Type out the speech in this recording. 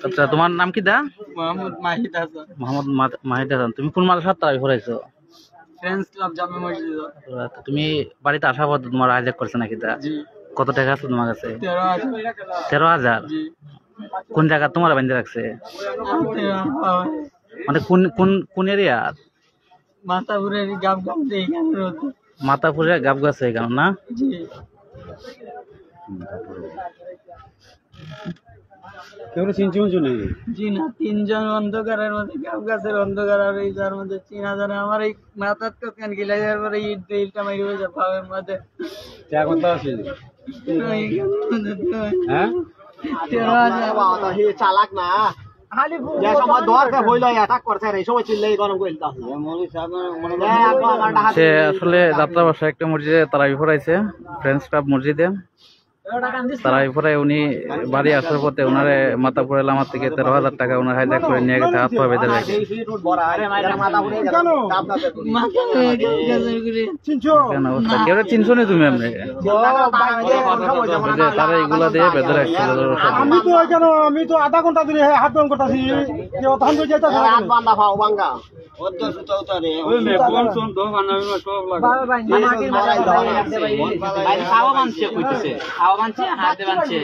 আচ্ছা তোমার নাম কি দা? মোহাম্মদ মাহিদ হাসান। মোহাম্মদ মাহিদ হাসান। তুমি কোন মাদ্রাসার তারাবি পড়াইছো? ফ্রেন্ডস ক্লাব জামে মসজিদ। তুমি বাড়িতে আসার পর তোমার হাইজ্যাক করছে নাকি দা? জি। কত টাকা আছে তোমার কাছে? 13,000। 13,000? জি। কোন জায়গা তোমার বেঁধে রাখছে? মানে কোন কোন কোন এরিয়া? মাতাপুরের গাবগাম এইখানে রয়েছে। মাতাপুরের গাবগাছে এখানে না? জি। কেউ চিনছি নেই? জি না, 3 জন অন্ধকারের মধ্যে গাবগাছের অন্ধকার আর এই যার মধ্যে চিনা জানা আমার এই মাথার তো কেন গিলা যাওয়ার পরে ইটটা মারি হয়ে যায় পাওয়ার মধ্যে। চা কত আছে? হ্যাঁ 13,000 চালাক না যে সময় দরকার হইল অ্যাটাক করছে এই সময় চিল্লাই গরম করে দিতে সে আসলে যাত্রা বাসা একটা মসজিদে তারাবি পড়াইছে, ফ্রেন্ডস ক্লাব মসজিদে তারাবি পড়ায়। উনি বাড়ি আসার পথে ওনারে মাতাপুরের লামার থেকে 13,000 টাকা ওনার হাইজ্যাক করে নিয়ে গেছে, হাত পা বেঁধে রাখে। কেউ চিনছো নি তুমি? এমনি তারা এগুলা দিয়ে বেঁধে রাখছে। আমি তো আধা ঘন্টা ধরে হাত দম করতেছি খাওয়া বানছে হাতে বানছে